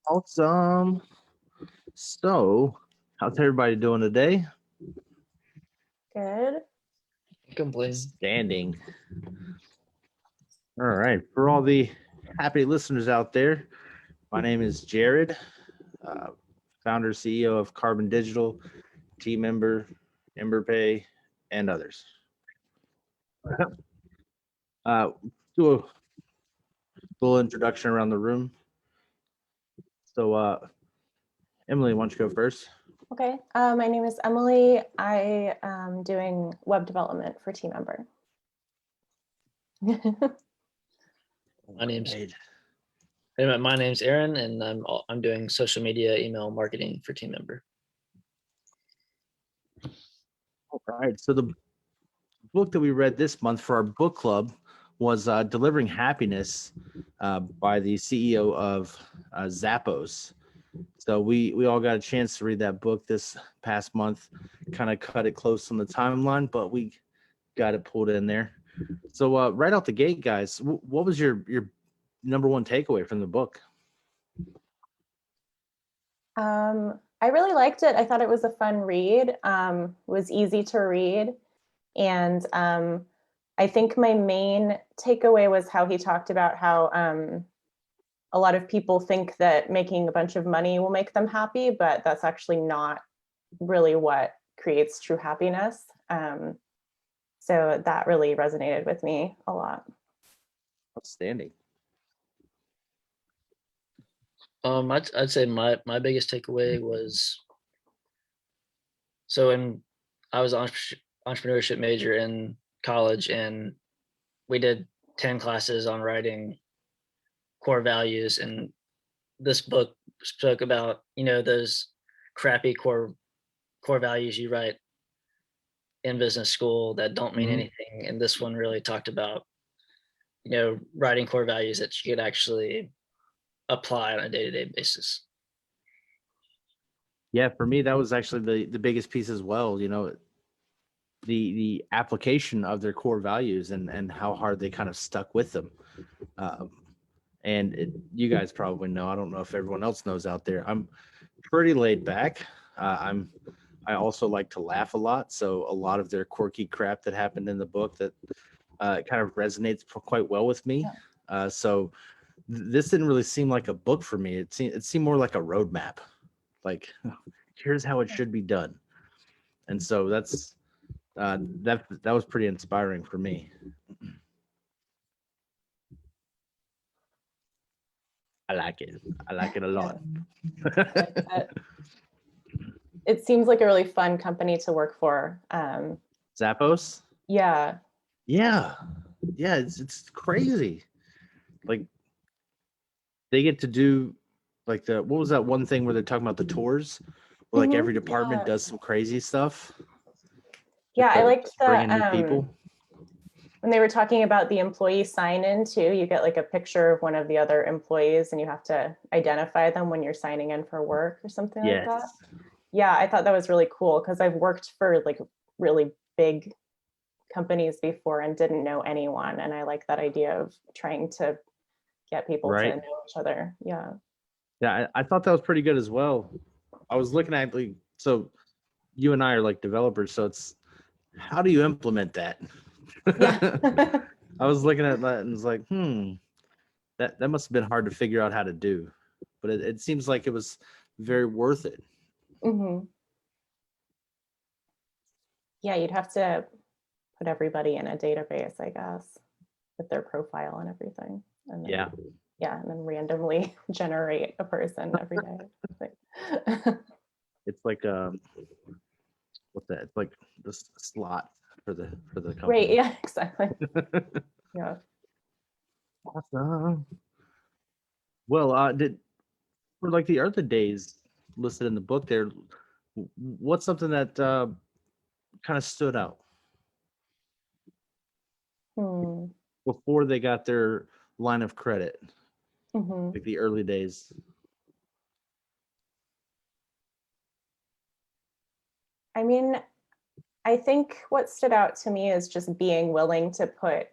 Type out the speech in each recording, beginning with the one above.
Awesome. So, how's everybody doing today? Good. Complain. Standing. All right. For all the happy listeners out there, my name is Jared, uh, founder, CEO of Carbon Digital, team member, Embr, and others. Do a little introduction around the room. So, Emily, why don't you go first? Okay. My name is Emily. I am doing web development for Team Embr. My name's Right. my name's Aaron, and I'm doing social media email marketing for Team Embr. All right. So the book that we read this month for our book club was Delivering Happiness by the CEO of Zappos. So we all got a chance to read that book this past month, kind of cut it close on the timeline, but we got it pulled in there. So right out the gate, guys, what was your number one takeaway from the book? I really liked it. I thought it was a fun read. It was easy to read. And I think my main takeaway was how he talked about how a lot of people think that making a bunch of money will make them happy, but that's actually not really what creates true happiness. So that really resonated with me a lot. Outstanding. I'd say my biggest takeaway was I was an entrepreneurship major in college, and we did 10 classes on writing core values, and this book spoke about those crappy core values you write in business school that don't mean anything, and this one really talked about writing core values that you could actually apply on a day-to-day basis. Yeah, for me that was actually the biggest piece as well. The application of their core values and how hard they kind of stuck with them. Um, and you guys probably know. I don't know if everyone else knows out there. I'm pretty laid back. I also like to laugh a lot, so a lot of their quirky crap that happened in the book that kind of resonates quite well with me. So this didn't really seem like a book for me. It seemed more like a roadmap. Like here's how it should be done. And so that was pretty inspiring for me. I like it. I like it a lot. It seems like a really fun company to work for. Zappos? Yeah. Yeah. Yeah, it's crazy. Like they get to do like what was that one thing where they're talking about the tours? Where like every department does some crazy stuff. Yeah, I liked bring in new people. When they were talking about the employee sign-in too, you get like a picture of one of the other employees and you have to identify them when you're signing in for work or something like that. Yeah, I thought that was really cool because I've worked for like really big companies before and didn't know anyone. And I like that idea of trying to get people to know each other. Yeah. Yeah, I thought that was pretty good as well. I was looking at like, so you and I are like developers, so it's how do you implement that? Yeah. I was looking at that and was like, that must have been hard to figure out how to do, but it seems like it was very worth it. Mm-hmm. Yeah, you'd have to put everybody in a database, I guess, with their profile and everything. And then, and then randomly generate a person every day. It's like what's that? It's like the slot for the company. Right. Yeah. Exactly. Yeah. Awesome. Well, did for like the other days listed in the book there, what's something that kind of stood out before they got their line of credit, like the early days? I mean, I think what stood out to me is just being willing to put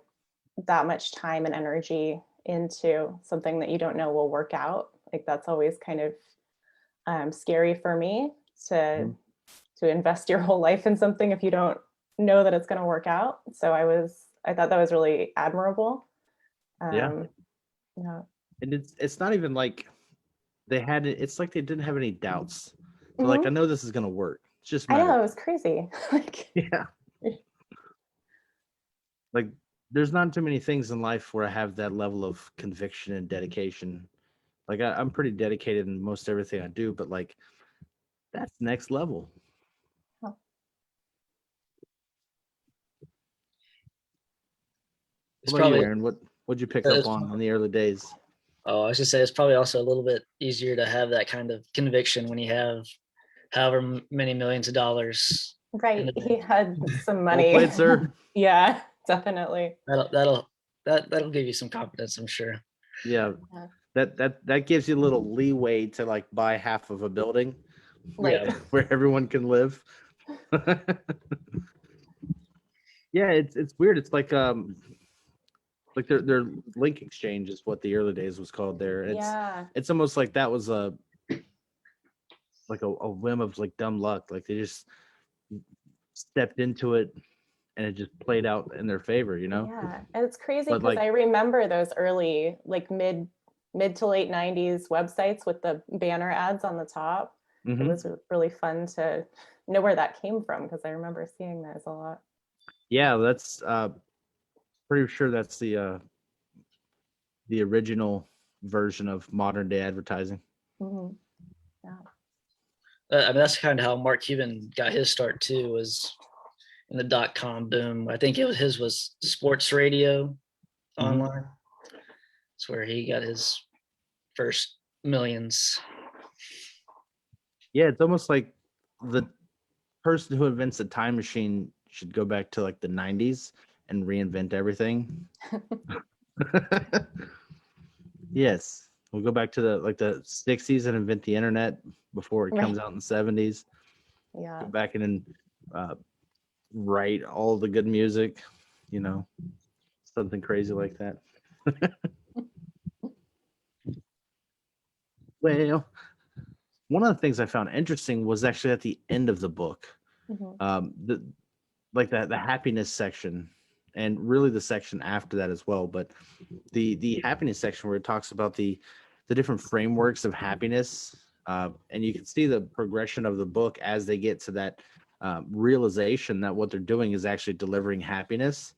that much time and energy into something that you don't know will work out. Like that's always kind of scary for me to invest your whole life in something if you don't know that it's going to work out. So I thought that was really admirable. Yeah. Yeah. And it's not even like they had it. It's like they didn't have any doubts. They're Mhm. like, I know this is going to work. It's just a I matter. know, it was crazy. Like, Yeah. Like there's not too many things in life where I have that level of conviction and dedication. Like I'm pretty dedicated in most everything I do, but like that's next level. oh, It's What about you, probably Aaron? What'd you pick up it's, on in the early days? oh, I was just say it's probably also a little bit easier to have that kind of conviction when you have however many millions of dollars in right. the He bank. had some Well money. played, sir. Yeah, definitely. That'll give you some confidence, I'm sure. Yeah. Yeah. That gives you a little leeway to like buy half of a building Right. Yeah. where everyone can live. Yeah, it's weird. It's like their link exchange is what the early days was called there. Yeah. It's almost like that was a whim of like dumb luck. Like they just stepped into it and it just played out in their favor, you know? Yeah. And it's crazy But because like I remember those early, like mid to late 90s websites with the banner ads on the top. It mhm. was really fun to know where that came from because I remember seeing those a lot. Yeah, that's pretty sure that's the original version of modern day advertising. Mhm. Yeah. I mean, that's kind of how Mark Cuban got his start too, was in the .com boom. I think his was sports radio Mhm. online. That's where he got his first millions. Yeah, it's almost like the person who invents a time machine should go back to like the 90s and reinvent everything. Yes. We'll go back to the 60s and invent the internet before it comes Right. out in the 70s. Yeah. Go back and then write all the good music, you know, something crazy like that. Well, one of the things I found interesting was actually at the end of the book, Mhm. the like the happiness section, and really the section after that as well. But the happiness section where it talks about the different frameworks of happiness, and you can see the progression of the book as they get to that realization that what they're doing is actually delivering happiness,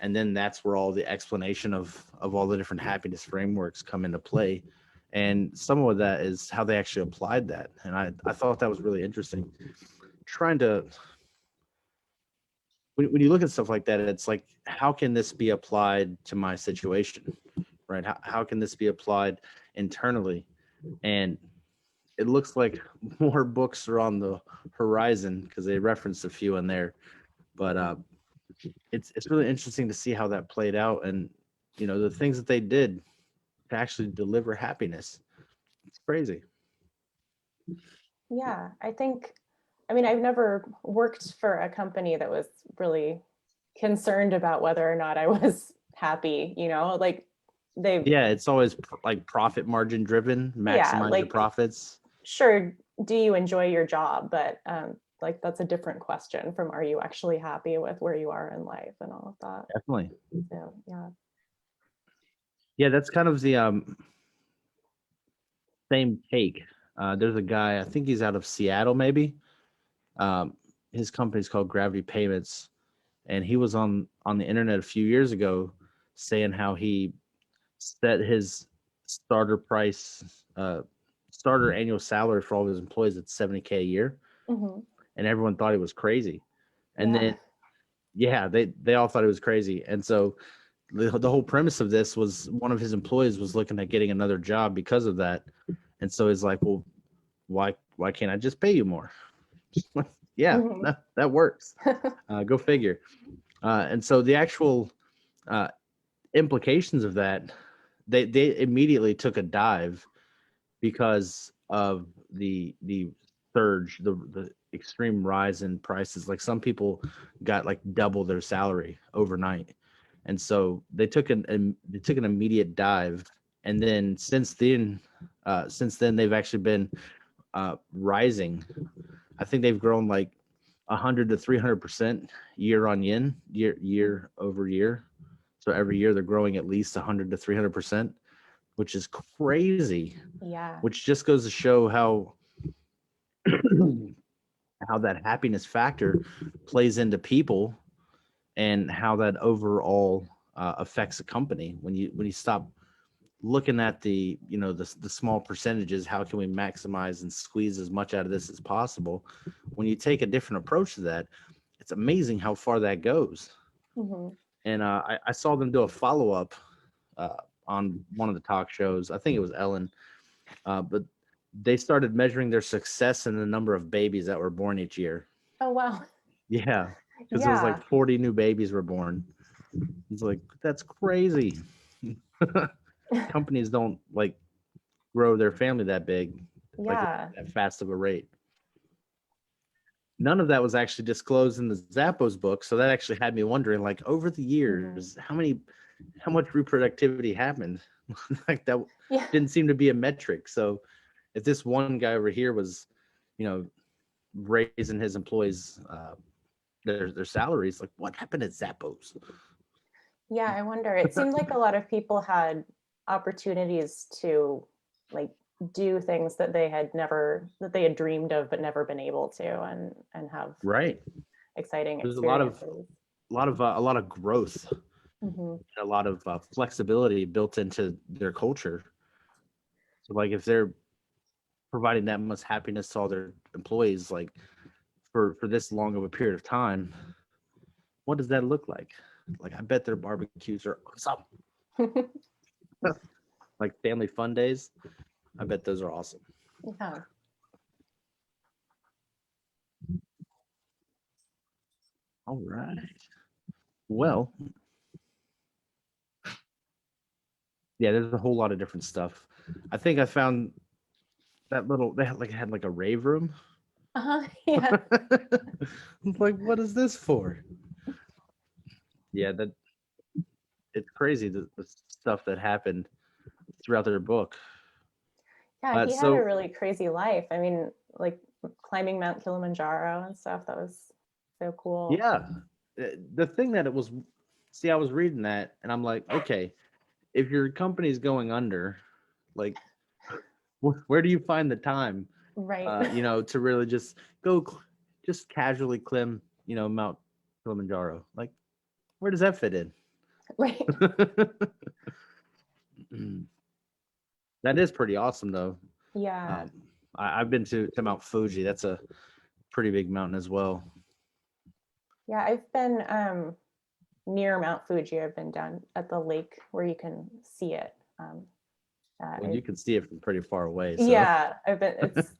and then that's where all the explanation of all the different happiness frameworks come into play. And some of that is how they actually applied that, and I thought that was really interesting. Trying to when you look at stuff like that, it's like, how can this be applied to my situation, right? How can this be applied internally? And it looks like more books are on the horizon because they referenced a few in there. But it's really interesting to see how that played out, and the things that they did to actually deliver happiness. It's crazy. Yeah. I mean, I've never worked for a company that was really concerned about whether or not I was happy, like they, Yeah, it's always like profit margin driven, yeah, maximize your like profits. sure, do you enjoy your job? But like that's a different question from are you actually happy with where you are in life and all of that. Definitely. So yeah. Yeah, that's kind of the same take. There's a guy, I think he's out of Seattle, maybe. Um, his company's called Gravity Payments, and he was on the internet a few years ago saying how he set his starter price, starter annual salary for all of his employees at 70K a year, Mhm. and everyone thought he was crazy. And Yeah. then, yeah, they all thought he was crazy, and so the whole premise of this was one of his employees was looking at getting another job because of that, and so he's like, well, why can't I just pay you more? Yeah, Mhm. that works. Go figure. And so the actual uh, implications of that, they immediately took a dive because of the surge, the extreme rise in prices. Like some people got like double their salary overnight, and so they took an immediate dive, And then since then they've actually been rising. I think they've grown like 100 to 300% year over year. So every year they're growing at least 100 to 300%, which is crazy. Yeah. Which just goes to show how how that happiness factor plays into people and how that overall affects a company. When you stop looking at the small percentages, how can we maximize and squeeze as much out of this as possible? When you take a different approach to that, it's amazing how far that goes. Mhm. And I saw them do a follow-up on one of the talk shows. I think it was Ellen, but they started measuring their success in the number of babies that were born each year. Oh, wow. Yeah, because it was like 40 new babies were born. It's like, that's crazy. Companies don't like grow their family that big, like Yeah. that fast of a rate. None of that was actually disclosed in the Zappos book, so that actually had me wondering, like, over the years, how much reproductivity happened? Like that Yeah. didn't seem to be a metric. So if this one guy over here was, raising his employees their salaries, like what happened at Zappos? Yeah, I wonder. It seemed like a lot of people had opportunities to like do things that they had dreamed of but never been able to, and have Right. exciting There's experiences. a lot of growth, Hmm. a lot of flexibility built into their culture. So like if they're providing that much happiness to all their employees, like for this long of a period of time, what does that look like? Like I bet their barbecues are awesome. Like family fun days, I bet those are awesome. Yeah. All right. Well, yeah, there's a whole lot of different stuff. I think I found that they had like a rave room. Yeah. Like, what is this for? Yeah, it's crazy the stuff that happened throughout their book. Yeah, he had a So really crazy life. I mean, like climbing Mount Kilimanjaro and stuff. That was so cool. yeah, the thing that it was, see, I was reading that and I'm like, okay, if your company's going under, like, where do you find the time, Right. to really just just casually climb, Mount Kilimanjaro? Like, where does that fit in? Right. That is pretty awesome, though. Yeah. I've been to Mount Fuji. That's a pretty big mountain as well. Yeah, I've been near Mount Fuji. I've been down at the lake where you can see it. Well, you can see it from pretty far away. So. Yeah, I've been. It's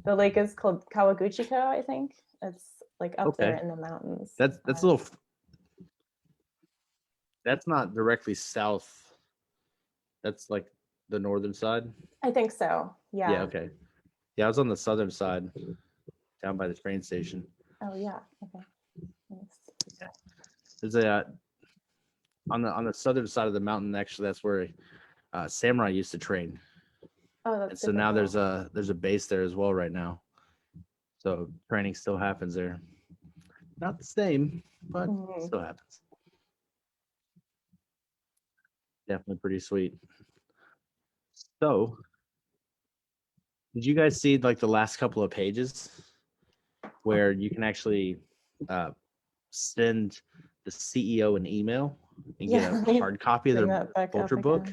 the lake is called Kawaguchiko, I think. It's like up there in the mountains. That's a little. That's not directly south. That's like the northern side. I think so. Yeah. Yeah. Okay. Yeah, I was on the southern side, down by the train station. Oh yeah. Okay. Nice. Yeah. There's a on the southern side of the mountain. Actually, that's where samurai used to train. Oh, that's And so super now cool. there's a base there as well right now. So training still happens there. Not the same, but still happens. Definitely pretty sweet. So, did you guys see like the last couple of pages where you can actually send the CEO an email and get a hard copy of their culture book?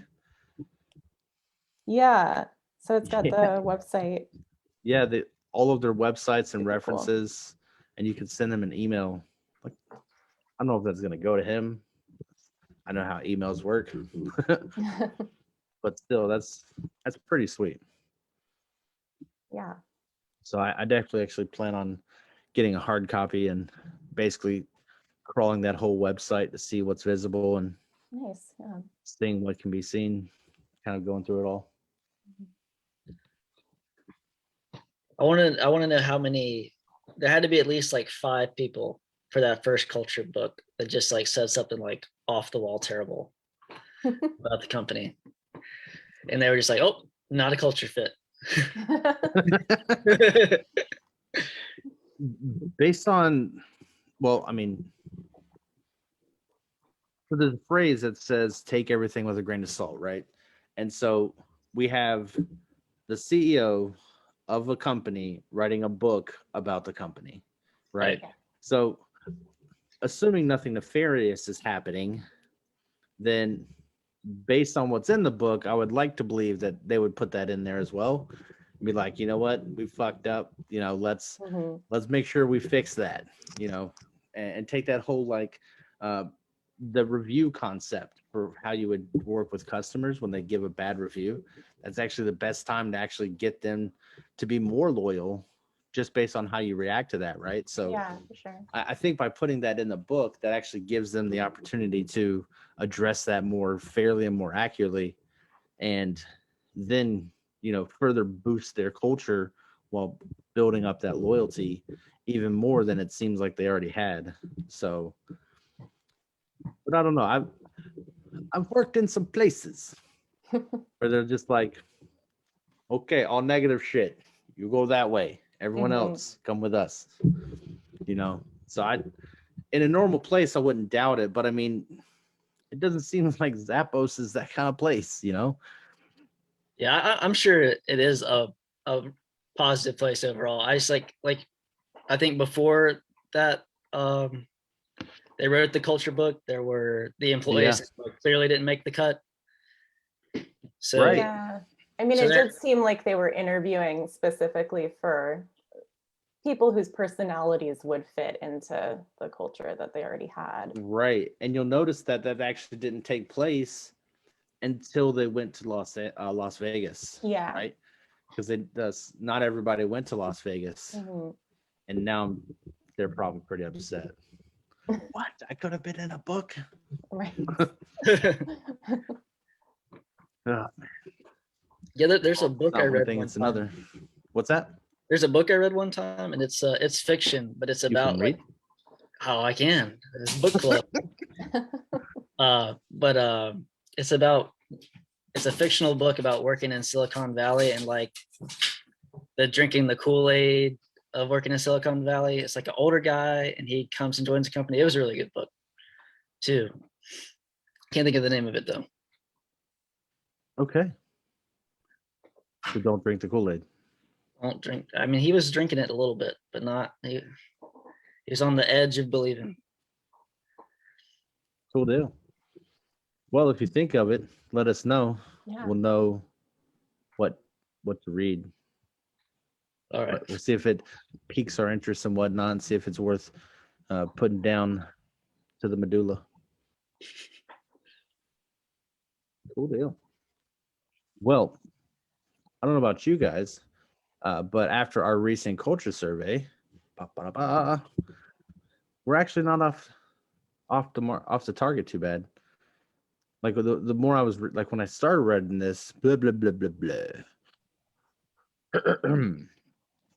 Yeah. So it's got Yeah. the website. Yeah, all of their websites and Super cool. references, and you can send them an email. Like, I don't know if that's going to go to him. I know how emails work, but still, that's pretty sweet. Yeah. So I definitely actually plan on getting a hard copy and basically crawling that whole website to see what's visible and Nice. Yeah. seeing what can be seen, kind of going through it all. I want to know how many. There had to be at least like 5 people for that first culture book that just like said something like off the wall terrible about the company. and they were just like, oh, not a culture fit. Based on, well, I mean, so there's a phrase that says take everything with a grain of salt, right? And so we have the CEO of a company writing a book about the company, right? Right. So assuming nothing nefarious is happening, then based on what's in the book, I would like to believe that they would put that in there as well. Be like, you know what, we fucked up. Let's make sure we fix that. And take that whole like the review concept for how you would work with customers when they give a bad review. That's actually the best time to actually get them to be more loyal, just based on how you react to that, right? So Yeah, for sure. I think by putting that in the book, that actually gives them the opportunity to address that more fairly and more accurately, and then further boost their culture while building up that loyalty even more than it seems like they already had. So, but I don't know. I've worked in some places where they're just like, okay, all negative shit. You go that way. Everyone else come with us. So in a normal place, I wouldn't doubt it, but I mean, it doesn't seem like Zappos is that kind of place, Yeah, I'm sure it is a positive place overall. I just like I think before that they wrote the culture book, there were the employees that clearly didn't make the cut. So Right. Yeah. I mean, So it there- did seem like they were interviewing specifically for people whose personalities would fit into the culture that they already had. Right. And you'll notice that actually didn't take place until they went to Las Vegas. Yeah. Right. Because not everybody went to Las Vegas. And now they're probably pretty upset. What? I could have been in a book. Right. Oh, yeah, there's a book I read. It's another. What's that? There's a book I read one time, and it's fiction, but it's about read? like how I can. It's book club. But it's a fictional book about working in Silicon Valley and like the drinking the Kool-Aid of working in Silicon Valley. It's like an older guy and he comes and joins the company. It was a really good book too. Can't think of the name of it though. Okay. So don't drink the Kool-Aid. Don't drink. I mean, he was drinking it a little bit, but not. He was on the edge of believing. Cool deal. Well, if you think of it, let us know. Yeah. We'll know what to read. All right. We'll see if it piques our interest and whatnot, and see if it's worth putting down to the medulla. Cool deal. Well, I don't know about you guys, but after our recent culture survey, we're actually not off the target too bad. Like the more I was like when I started reading this, blah blah blah blah blah.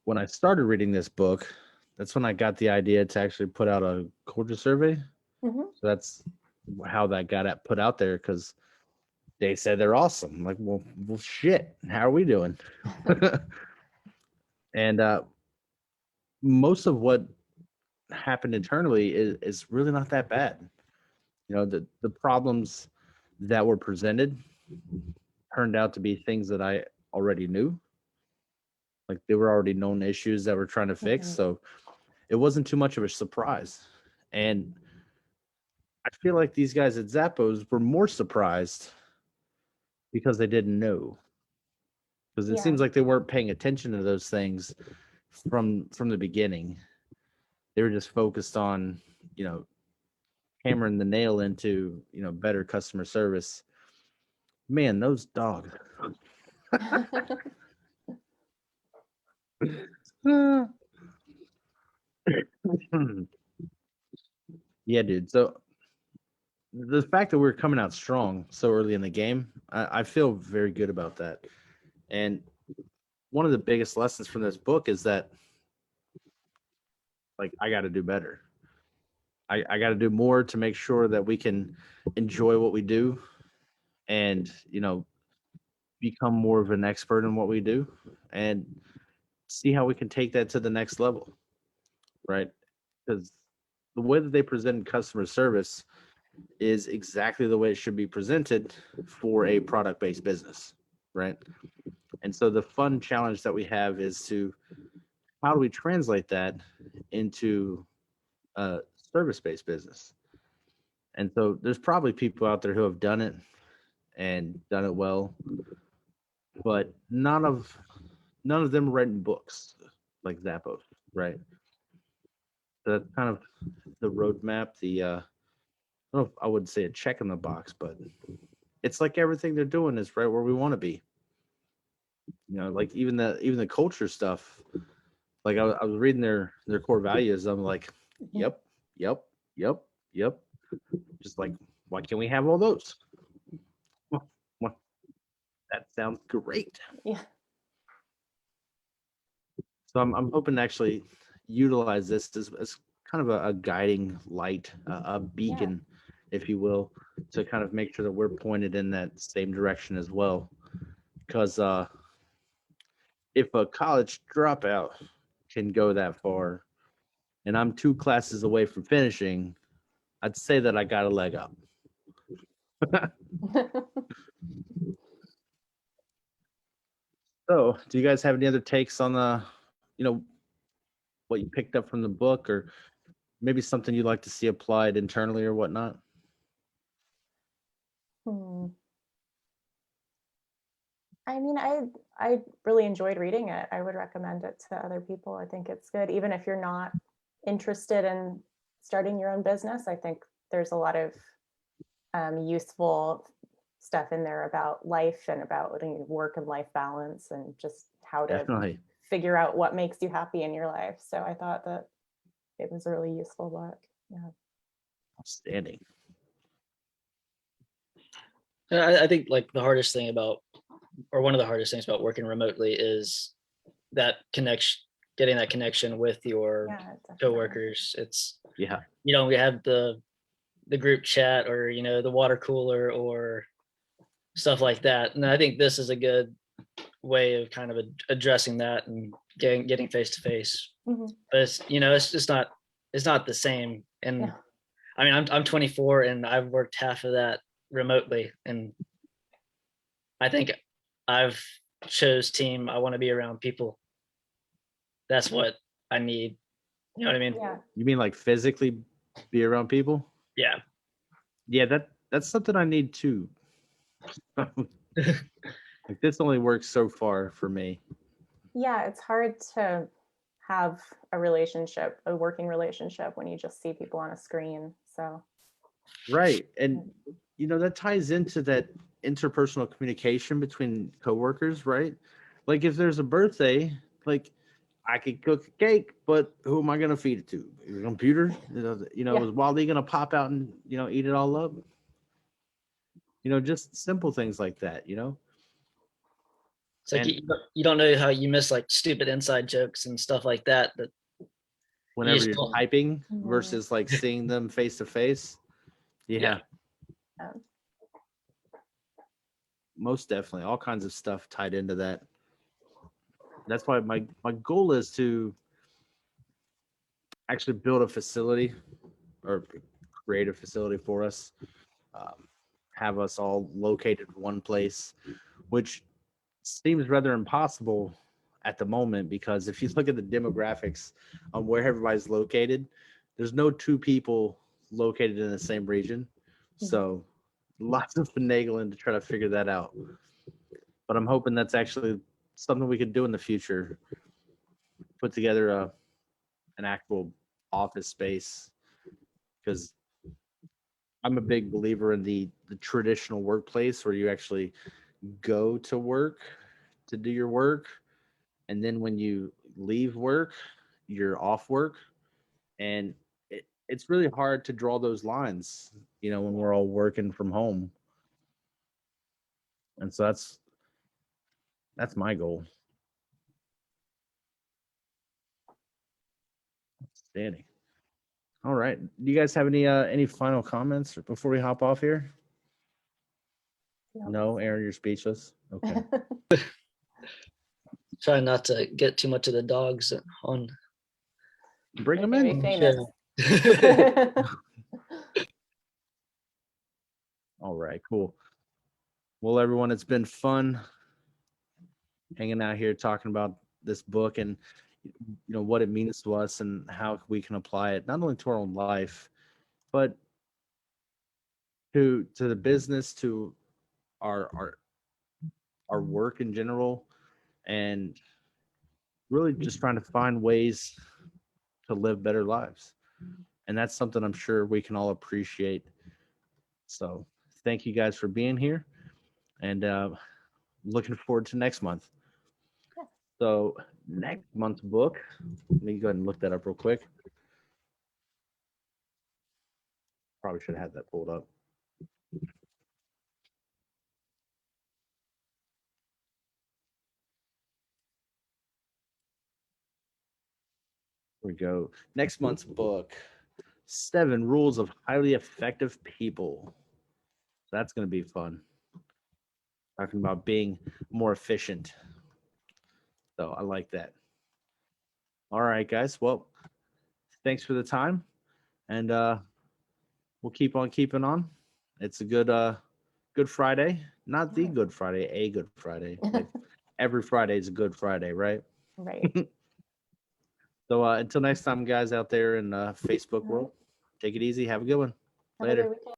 When I started reading this book, that's when I got the idea to actually put out a culture survey. So that's how that got put out there, because they said they're awesome. I'm like, well, shit. How are we doing? And most of what happened internally is really not that bad. The problems that were presented turned out to be things that I already knew. Like they were already known issues that we're trying to fix. So it wasn't too much of a surprise. And I feel like these guys at Zappos were more surprised because they didn't know. Because it seems like they weren't paying attention to those things from the beginning. They were just focused on, hammering the nail into, better customer service. Man, those dogs. Yeah, dude. So the fact that we're coming out strong so early in the game, I feel very good about that. And one of the biggest lessons from this book is that, like, I got to do better. I got to do more to make sure that we can enjoy what we do and, become more of an expert in what we do and see how we can take that to the next level, right? Because the way that they present customer service is exactly the way it should be presented for a product-based business, right? And so the fun challenge that we have is to how do we translate that into a service-based business? And so there's probably people out there who have done it and done it well, but none of them are writing books like Zappos, right? So that's kind of the roadmap. I don't know if I would say a check in the box, but it's like everything they're doing is right where we want to be. You know, like even the culture stuff. Like I was reading their core values. I'm like, yep, yep, yep, yep. Just like, why can't we have all those? Well, that sounds great. Yeah. So I'm hoping to actually utilize this as kind of a guiding light, a beacon, if you will, to kind of make sure that we're pointed in that same direction as well. Because if a college dropout can go that far, and I'm 2 classes away from finishing, I'd say that I got a leg up. So, do you guys have any other takes on you know, what you picked up from the book, or maybe something you'd like to see applied internally or whatnot? Hmm. I mean, I really enjoyed reading it. I would recommend it to other people. I think it's good, even if you're not interested in starting your own business. I think there's a lot of useful stuff in there about life and about work and life balance and just how to Definitely. figure out what makes you happy in your life. So I thought that it was a really useful book. Yeah. Outstanding. I think like the hardest thing about, or one of the hardest things about working remotely is that connection, getting that connection with your Yeah, definitely. coworkers. It's, Yeah. we have the group chat or, the water cooler or stuff like that. And I think this is a good way of kind of addressing that and getting face to face. Mhm. But it's just not, it's not the same. And No. I mean, I'm 24 and I've worked half of that remotely, and I think I've chose Team. I want to be around people. That's what I need. You know what I mean? Yeah. You mean like physically be around people? Yeah. Yeah, that's something I need too. Like this only works so far for me. Yeah, it's hard to have a relationship, a working relationship, when you just see people on a screen. So Right. And that ties into that interpersonal communication between coworkers, right? Like if there's a birthday, like I could cook a cake, but who am I gonna feed it to? Your computer? Yeah. Is Wally gonna pop out and eat it all up? Just simple things like that, It's like And you don't know how you miss like stupid inside jokes and stuff like that. That you whenever just you're don't. typing Mhm. versus like seeing them face to face. Yeah, Um, most definitely. All kinds of stuff tied into that. That's why my goal is to actually build a facility or create a facility for us, um, have us all located in one place, which seems rather impossible at the moment because if you look at the demographics on where everybody's located, there's no two people located in the same region. So lots of finagling to try to figure that out. But I'm hoping that's actually something we could do in the future. Put together an actual office space because I'm a big believer in the traditional workplace where you actually go to work to do your work, and then when you leave work, you're off work, and it's really hard to draw those lines, when we're all working from home, and so that's my goal. Standing. All right. Do you guys have any final comments before we hop off here? No, Aaron, you're speechless. Okay. Try not to get too much of the dogs on. Bring them Very in. famous. All right, cool. Well, everyone, it's been fun hanging out here talking about this book and what it means to us and how we can apply it not only to our own life, but to the business, to our work in general, and really just trying to find ways to live better lives. And that's something I'm sure we can all appreciate. So thank you guys for being here, and looking forward to next month. Yeah. So next month's book, let me go ahead and look that up real quick. Probably should have had that pulled up. Here we go. Next month's book, 7 Rules of Highly Effective People. So that's going to be fun. Talking about being more efficient. So I like that. All right, guys. Well, thanks for the time, and we'll keep on keeping on. It's a good Friday. Not the Good Friday, a Good Friday. Like, every Friday is a Good Friday, right? Right. So until next time, guys out there in Facebook All right. world, take it easy. Have a good one. Have a Later. good weekend.